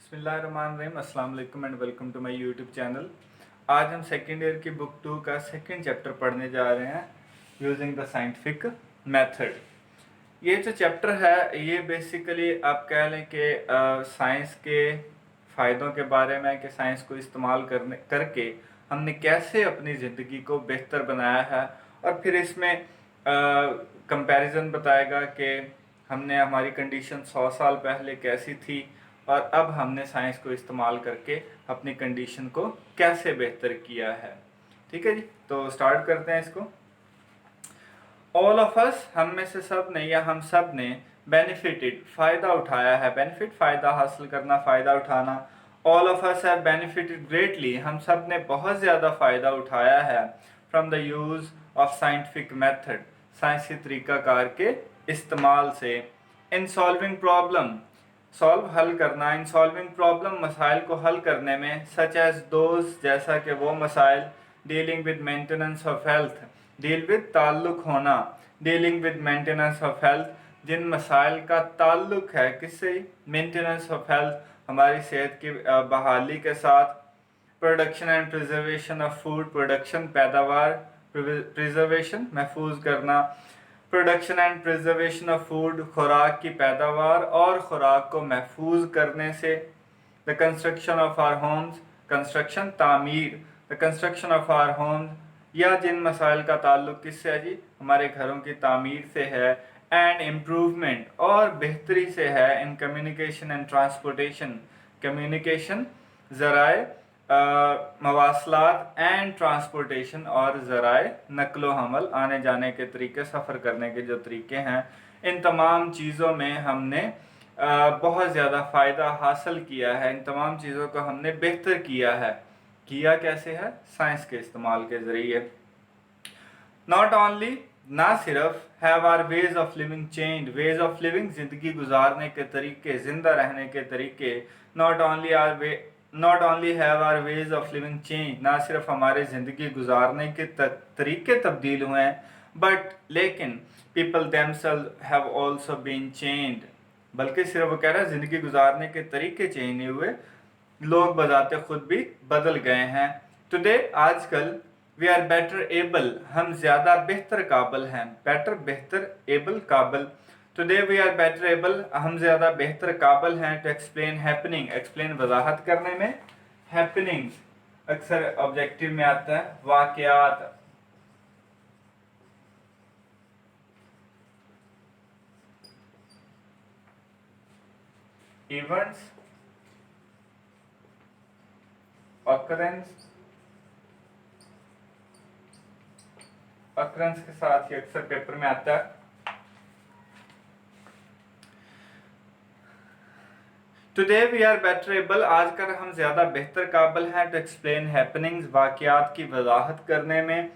बिस्मिल्लाहिर्रहमानिर्रहीम, अस्सलाम वालेकुम and welcome to my YouTube channel. आज हम सेकेंड ईयर की बुक 2 का सेकेंड चैप्टर पढ़ने जा रहे हैं, यूजिंग द साइंटिफिक मेथड। ये जो चैप्टर है ये बेसिकली आप कह लें कि साइंस के फ़ायदों के बारे में, कि साइंस को इस्तेमाल करके हमने कैसे अपनी ज़िंदगी को बेहतर बनाया है, और फिर इसमें कंपैरिजन बताएगा कि हमने हमारी कंडीशन 100 साल पहले कैसी थी और अब हमने साइंस को इस्तेमाल करके अपनी कंडीशन को कैसे बेहतर किया है। ठीक है जी, तो स्टार्ट करते हैं इसको। ऑल ऑफ अस, हम में से सब ने या हम सब ने बेनिफिटेड, फ़ायदा उठाया है। बेनिफिट फ़ायदा हासिल करना, फ़ायदा उठाना। All of us have benefited greatly, हम सब ने बहुत ज़्यादा फ़ायदा उठाया है from the use of scientific method, साइंसी तरीक़ाकार के इस्तेमाल से। इन सॉल्विंग प्रॉब्लम, सॉल्व हल करना, इन सॉल्विंग प्रॉब्लम मसाइल को हल करने में, सच एज दोज जैसा कि वो मसाइल, dealing with maintenance of health, deal with ताल्लुक होना, dealing with maintenance of health, जिन मसाइल का ताल्लुक है किससे, मेंटेनेंस ऑफ हेल्थ, हमारी सेहत की बहाली के साथ। Production and preservation of food, production पैदावार, प्रिजर्वेशन महफूज करना। Production and preservation of food, खुराक की पैदावार और खुराक को महफूज करने से। The construction of our homes, construction तामीर, the construction of our homes, या जिन मसाइल का ताल्लुक किससे है जी, हमारे घरों की तामीर से है। एंड इम्प्रूवमेंट, और बेहतरी से है, in communication and transportation, communication ज़राए मवासलात एंड ट्रांसपोर्टेशन, और ज़राए नकलो हमल, आने जाने के तरीके, सफ़र करने के जो तरीके हैं, इन तमाम चीज़ों में हमने बहुत ज़्यादा फ़ायदा हासिल किया है। इन तमाम चीज़ों को हमने बेहतर किया है। किया कैसे है? साइंस के इस्तेमाल के ज़रिए। नॉट ओनली, ना सिर्फ, have our ways of living change, ways of living ज़िंदगी गुजारने के तरीके, ज़िंदा रहने के तरीके। Not only have our ways of living change, ना सिर्फ हमारे ज़िंदगी गुजारने के तरीके तब्दील हुए हैं, बट लेकिन people themselves have also been changed, बल्कि सिर्फ वो कह रहा है ज़िंदगी गुजारने के तरीके चेंज नहीं हुए, लोग बजाते खुद भी बदल गए हैं। टुडे, आजकल, वी आर बेटर एबल, हम ज़्यादा बेहतर काबिल हैं। बेटर बेहतर, एबल काबिल। Today we are better able, हम ज़्यादा बेहतर काबिल हैं टू एक्सप्लेन हैपनिंग, एक्सप्लेन वजाहत करने में। हैपनिंग अक्सर ऑब्जेक्टिव में आता है, वाक़यात, इवेंट्स, ऑकरेंस, ऑकरेंस के साथ ही अक्सर पेपर में आता है। Today we are better able, आजकल हम ज़्यादा बेहतर काबिल हैं टू एक्सप्लेन हैपनिंग्स, वाक़यात की वजाहत करने में।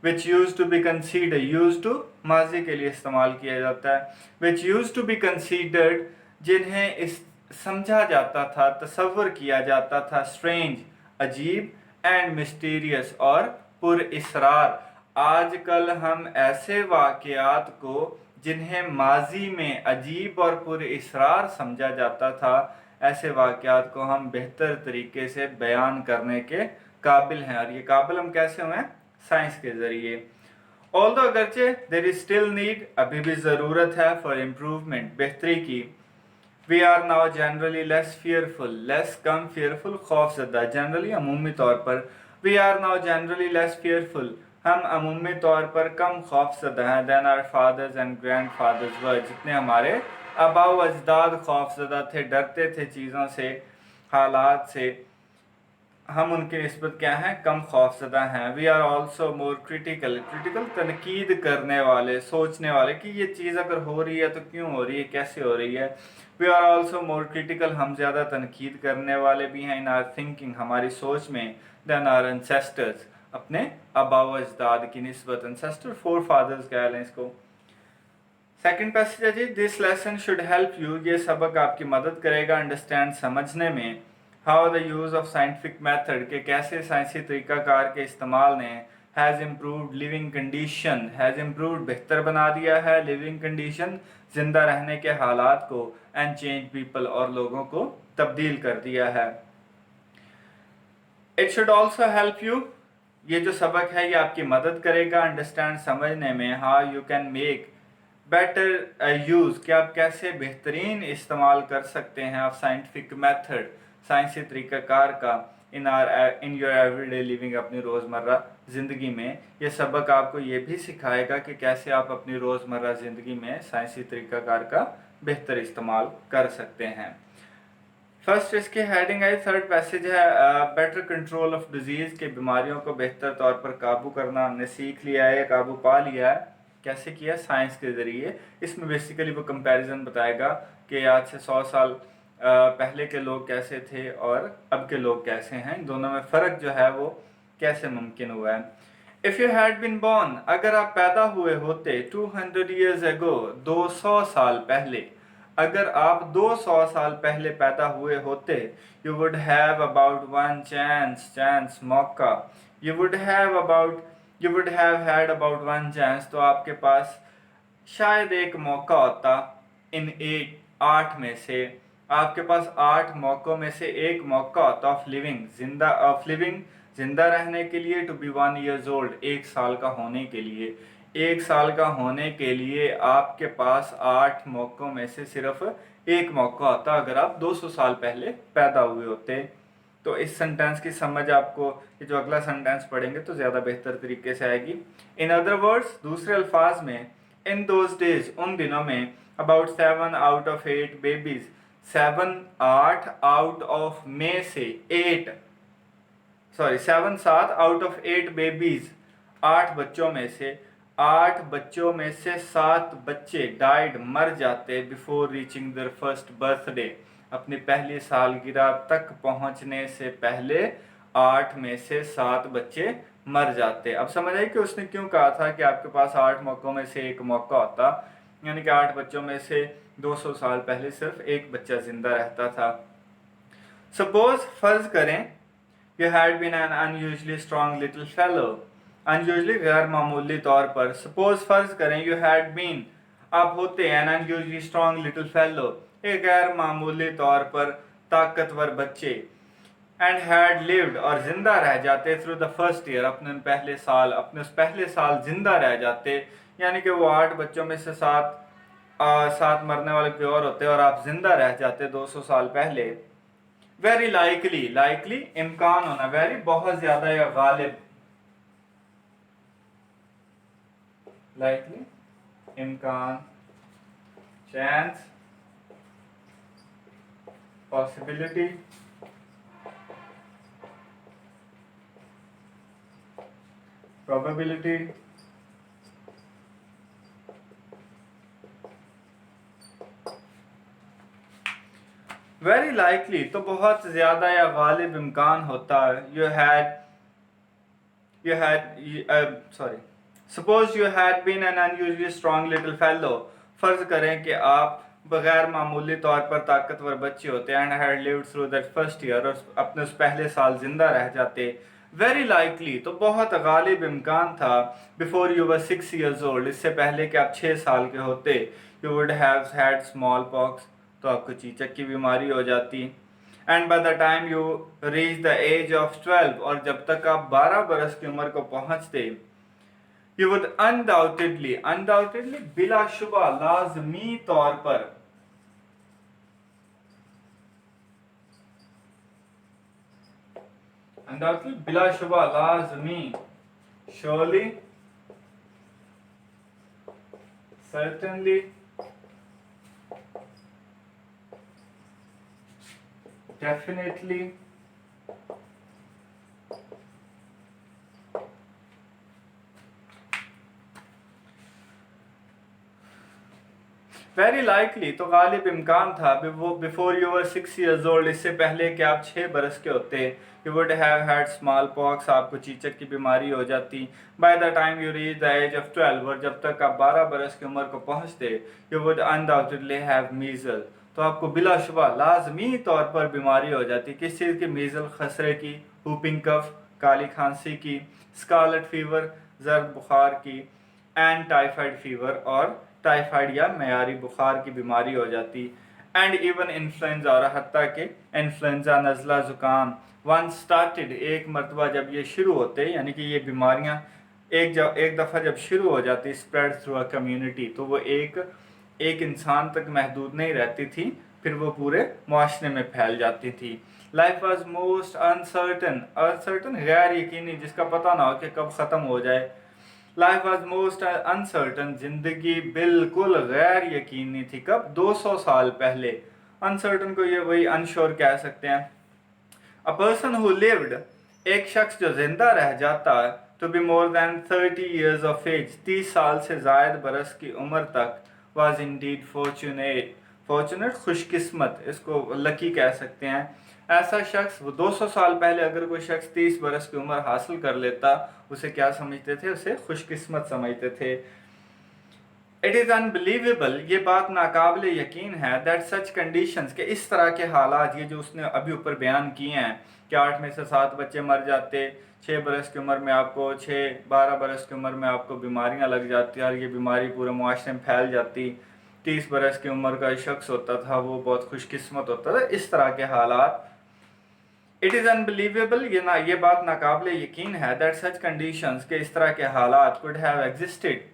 Which use to be consider, use to माजी के लिए इस्तेमाल किया जाता है। Which use to be considered, जिन्हें इस समझा जाता था, तसव्वुर किया जाता था, स्ट्रेंज, अजीब, एंड मिस्टीरियस, और पुरइसरार। आजकल हम ऐसे वाक़यात को जिन्हें माजी में अजीब और पुरइसरार समझा जाता था, ऐसे वाक़यात को हम बेहतर तरीके से बयान करने के काबिल हैं। और ये काबिल हम कैसे हुए हैं? साइंस के ज़रिए। ऑल्दो अगरचे, देयर इज स्टिल नीड, अभी भी ज़रूरत है, फॉर इम्प्रूवमेंट, बेहतरी की। We are now generally less fearful, less कम, फियरफुल खौफज़दा, जनरली अमूमी तौर पर। We are now generally less fearful, हम अमूमी तौर पर कम खौफज़दा हैं, than our fathers and grandfathers were, जितने हमारे आबा व अजदाद खौफज़दा थे, डरते थे चीज़ों से, हालात से, हम उनकी निस्बत क्या हैं? कम खौफज़दा हैं। We are also more critical, critical तनकीद करने वाले, सोचने वाले कि ये चीज़ अगर हो रही है तो क्यों हो रही है, कैसे हो रही है। We are also more critical, हम ज़्यादा तनकीद करने वाले भी हैं, इन आर थिंकिंग, हमारी सोच में, दैन आर एंसेस्टर्स, अपने आबा व अजदाद की निस्बत, एंसेस्टर फोर फादर्स कह लें इसको। सेकेंड पैसेज है जी, this lesson should help you, ये सबक आपकी मदद करेगा अंडरस्टैंड, समझने में, how the use of scientific method, के कैसे साइंसी तरीक़ाकार के इस्तेमाल ने, has improved living condition, has improved बेहतर बना दिया है, लिविंग कंडीशन ज़िंदा रहने के हालात को, एंड चेंज पीपल, और लोगों को तब्दील कर दिया है। It should also help you, ये जो सबक है ये आपकी मदद करेगा अंडरस्टैंड समझने में, how you can make better use, कि आप कैसे बेहतरीन इस्तेमाल कर सकते हैं आप साइंटिफिक मेथड, साइंसी तरीक़ाकार का इन योर एवरीडे लिविंग, अपनी रोज़मर्रा ज़िंदगी में। ये सबक आपको ये भी सिखाएगा कि कैसे आप अपनी रोज़मर्रा ज़िंदगी में साइंसी तरीक़ाकार का बेहतर इस्तेमाल कर सकते हैं। फर्स्ट इसकी हेडिंग है, थर्ड पैसेज है बेटर कंट्रोल ऑफ डिजीज़, के बीमारियों को बेहतर तौर पर काबू करना हमने सीख लिया है, काबू पा लिया है। कैसे किया? साइंस के ज़रिए। इसमें बेसिकली वो कंपैरिजन बताएगा कि आज से 100 साल पहले के लोग कैसे थे और अब के लोग कैसे हैं, इन दोनों में फ़र्क जो है वो कैसे मुमकिन हुआ है। If you had been born, अगर आप पैदा हुए होते 200 ईयर्स एगो, 200 साल पहले, अगर आप 200 साल पहले पैदा हुए होते, you would have about one chance मौका, you would have had about one chance, तो आपके पास शायद एक मौका होता, इन 8 में से आपके पास 8 मौक़ों में से एक मौका होता ऑफ लिविंग, जिंदा रहने के लिए, टू बी 1 ईयर्स ओल्ड, 1 साल का होने के लिए। 1 साल का होने के लिए आपके पास 8 मौक़ों में से सिर्फ एक मौका होता अगर आप 200 साल पहले पैदा हुए होते। तो इस सेंटेंस की समझ आपको ये जो अगला सेंटेंस पढ़ेंगे तो ज़्यादा बेहतर तरीके से आएगी। इन अदर वर्ड्स, दूसरे अल्फाज में, इन दोज डेज, उन दिनों में, about 7 out of 8 babies, 7 out of में से 7 आउट ऑफ 8 बेबीज, 8 बच्चों में से 7 बच्चे डाइड, मर जाते, before reaching their first birthday, अपनी पहली सालगिरह तक पहुंचने से पहले 8 में से 7 बच्चे मर जाते। अब समझ आई कि उसने क्यों कहा था कि आपके पास 8 मौक़ों में से एक मौका होता, यानी कि 8 बच्चों में से 200 साल पहले सिर्फ एक बच्चा जिंदा रहता था। सपोज, फर्ज करें, you had been an unusually strong little fellow, unusually गैर मामूली तौर पर, सपोज फर्ज करें, यू हैड बीन, आप होते, an unusually strong little fellow, एक गैर मामूली तौर पर ताकतवर बच्चे, एंड हैड लिव्ड, और जिंदा रह जाते, थ्रू द फर्स्ट ईयर, अपने उस पहले साल जिंदा रह जाते, यानी कि वो 8 बच्चों में से 7 मरने वाले प्योर होते और आप जिंदा रह जाते 200 साल पहले। वेरी लाइकली इम्कान होना, वेरी बहुत ज्यादा या गालिब, लाइकली इम्कान, chance, possibility, probability, very likely तो बहुत ज़्यादा या गालिब इम्कान होता है, suppose you had been an unusually strong little fellow, फर्ज करें कि आप बगैर मामूली तौर पर ताकतवर बच्चे होते, and had lived through that first year, और अपने उस पहले साल जिंदा रह जाते। वेरी लाइकली तो बहुत गालिब इम्कान था, before you were 6 years old, इससे पहले कि आप 6 साल के होते, you would have had smallpox, तो आपको चीचक की बीमारी हो जाती, and by the time you reach the age of 12, और जब तक आप 12 बरस की उम्र को पहुंचते, यू वुड अनडाउटेडली बिलाशुबा, लाजमी तौर पर, अनडाउटेडली बिलाशुबा, लाजमी, surely, certainly, definitely, very likely तो गालिब इम्कान था, before you were 6 years old, इससे पहले कि आप 6 बरस के होते, you would have had smallpox, आपको चीचक की बीमारी हो जाती, by the time you reach the age of 12, और जब तक आप 12 बरस की उम्र को पहुंचते, यू वुड अनडाउटेडली हैव मीजल, तो आपको बिलाशुबा लाजमी तौर पर बीमारी हो जाती, किस चीज़ की? मीजल, खसरे की, हुपिंग कफ, काली खांसी की, स्कारलेट फीवर, जर्द बुखार की, एंड टाइफाइड फीवर, और टाइफाइड या मयारी बुखार की बीमारी हो जाती। एंड इवन इन्फ्लुएंजा, और हत्ता कि इन्फ्लुएंजा, नज़ला, ज़ुकाम वन स्टार्टेड, एक मरतबा जब ये शुरू होते, यानी कि ये बीमारियां एक दफ़ा जब शुरू हो जाती स्प्रेड थ्रू अ कम्युनिटी, तो वो एक इंसान तक महदूद नहीं रहती थी, फिर वो पूरे मुआशरे में फैल जाती थी। लाइफ वॉज मोस्ट अनसर्टन गैर यकीनी, जिसका पता ना हो कि कब ख़त्म हो जाए। लाइफ वॉज मोस्ट अनसर्टन, जिंदगी बिल्कुल गैर यकीनी थी। कब? 200 साल पहले। अनसर्टन को ये वही अनश्योर कह सकते हैं। अ पर्सन हु लिव्ड, एक शख्स जो जिंदा रह जाता है, to be more than 30 years of age, 30 साल से जायद बरस की उम्र तक, वॉज इंडीड फॉर्चुनेट, खुशकिस्मत, इसको लकी कह सकते हैं। ऐसा शख्स, वो 200 साल पहले अगर कोई शख्स 30 बरस की उम्र हासिल कर लेता, उसे क्या समझते थे? उसे खुशकिस्मत समझते थे। इट इज़ अनबिलीवेबल, ये बात नाकाबिले यकीन है, दैट सच कंडीशंस, के इस तरह के हालात, ये जो उसने अभी ऊपर बयान किए हैं कि 8 में से 7 बच्चे मर जाते, 6 बरस की उम्र में आपको 12 बरस की उम्र में आपको बीमारियां लग जाती और ये बीमारी पूरे मुआशरे में फैल जाती। 30 बरस की उम्र का शख्स होता था, वो बहुत खुशकिस्मत होता था। इस तरह के हालात, इट इज़ अनबिलीवेबल, ये बात नाकाबिले यकीन है, दैट सच कंडीशंस, के इस तरह के हालात, कुड हैव एग्जिस्टेड,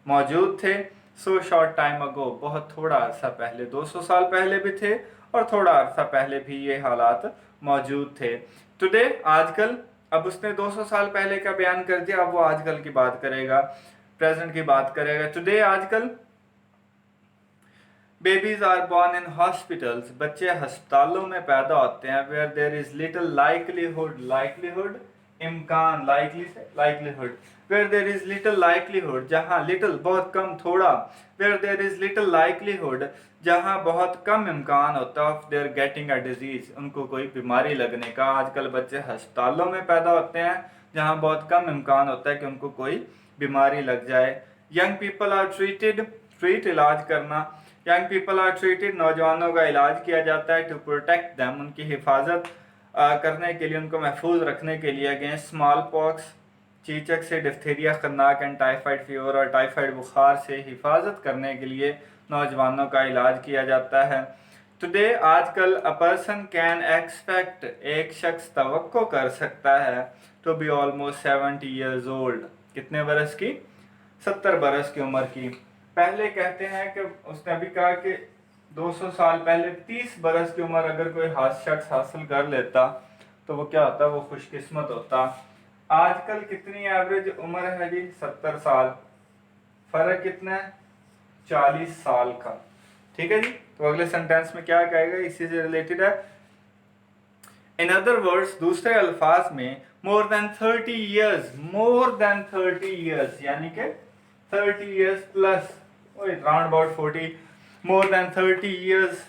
मौजूद थे, सो शॉर्ट टाइम अगो, बहुत थोड़ा अरसा पहले, 200 साल पहले भी थे और थोड़ा अरसा पहले भी ये हालात मौजूद थे। टुडे, आजकल, अब उसने 200 साल पहले का बयान कर दिया, अब वो आजकल की बात करेगा, प्रेजेंट की बात करेगा। टुडे, आजकल, babies are born in hospitals, बच्चे हस्पतालों में पैदा होते हैं, where there is little likelihood, इम्कान, लाइकली से likelihood, where there is little likelihood, जहाँ लिटिल बहुत कम, थोड़ा, where there is little likelihood, जहाँ बहुत कम इम्कान होता है, of their getting a disease, उनको कोई बीमारी लगने का। आजकल बच्चे हस्पतालों में पैदा होते हैं जहाँ बहुत कम इम्कान होता है कि उनको कोई बीमारी लग जाए। यंग पीपल आर ट्रीट, इलाज करना, यंग पीपल आर ट्रीटेड, नौजवानों का इलाज किया जाता है, टू प्रोटेक्ट दैम, उनकी हिफाजत करने के लिए, उनको महफूज रखने के लिए, अगेंस्ट स्मॉल पॉक्स, चीचक से, डिफ्थीरिया, खन्नाक, एंड टाइफाइड फीवर, और टाइफाइड बुखार से हिफाजत करने के लिए नौजवानों का इलाज किया जाता है। टुडे, आजकल, अ पर्सन कैन एक्सपेक्ट, एक शख्स तवक्को कर सकता है, to be almost 70 years old, कितने बरस की? 70 बरस की उम्र की। पहले कहते हैं कि उसने अभी कहा कि 200 साल पहले 30 बरस की उम्र अगर कोई शख्स हासिल कर लेता तो वो क्या होता? वो खुशकिस्मत होता। आजकल कितनी एवरेज उम्र है जी? 70 साल। फर्क कितना है? 40 साल का। ठीक है जी। तो अगले सेंटेंस में क्या कहेगा? इसी से रिलेटेड है। इन अदर वर्ड्स, दूसरे अल्फाज में, मोर देन 30 ईयर्स, यानी कि 30 years plus, round about 40, more than 30 years.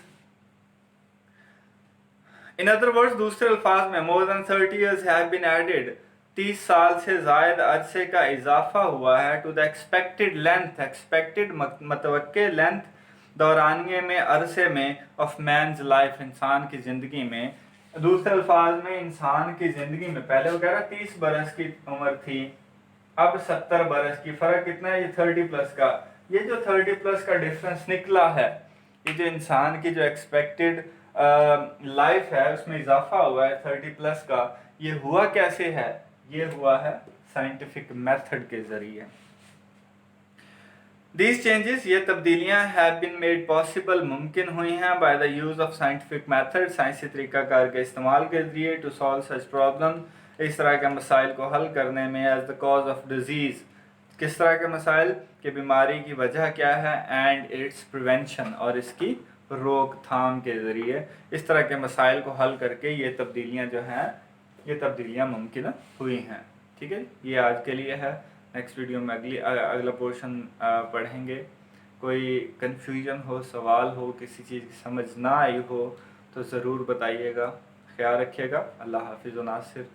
In other words, दूसरे अल्फाज में, more than 30 years have been added, 30 साल से जायद अरसे का इजाफा हुआ है, to the expected length, expected मतवक्के लेंथ, दौरानिये में, अरसे में, ऑफ मैन्स लाइफ, इंसान की ज़िंदगी में। दूसरे अल्फाज में, इंसान की ज़िंदगी में, पहले वो कह रहा 30 बरस की उम्र थी, अब 70 बरस की। फ़र्क कितना है? ये 30 प्लस का, ये जो 30 प्लस का डिफरेंस निकला है, ये जो इंसान की जो एक्सपेक्टेड लाइफ है उसमें इजाफा हुआ है 30 प्लस का, ये हुआ कैसे है? ये हुआ है साइंटिफिक मेथड के ज़रिए। These changes, ये तब्दीलियाँ, have been made possible, मुमकिन हुई हैं, by the use of scientific method, साइंसी तरीक़ाकार के इस्तेमाल के ज़रिए, to solve such problems, इस तरह के मसाइल को हल करने में, as the cause of disease, किस तरह के मसाइल? कि बीमारी की वजह क्या है, and its prevention, और इसकी रोकथाम के ज़रिए, इस तरह के मसाइल को हल करके ये तब्दीलियाँ जो हैं, ये तब्दीलियाँ मुमकिन हुई हैं। ठीक है, ये आज के लिए है। नेक्स्ट वीडियो में अगला पोर्शन पढ़ेंगे। कोई कन्फ्यूजन हो, सवाल हो, किसी चीज़ की समझ ना आई हो तो ज़रूर बताइएगा। ख्याल रखिएगा। अल्लाह हाफिज़ व नासिर।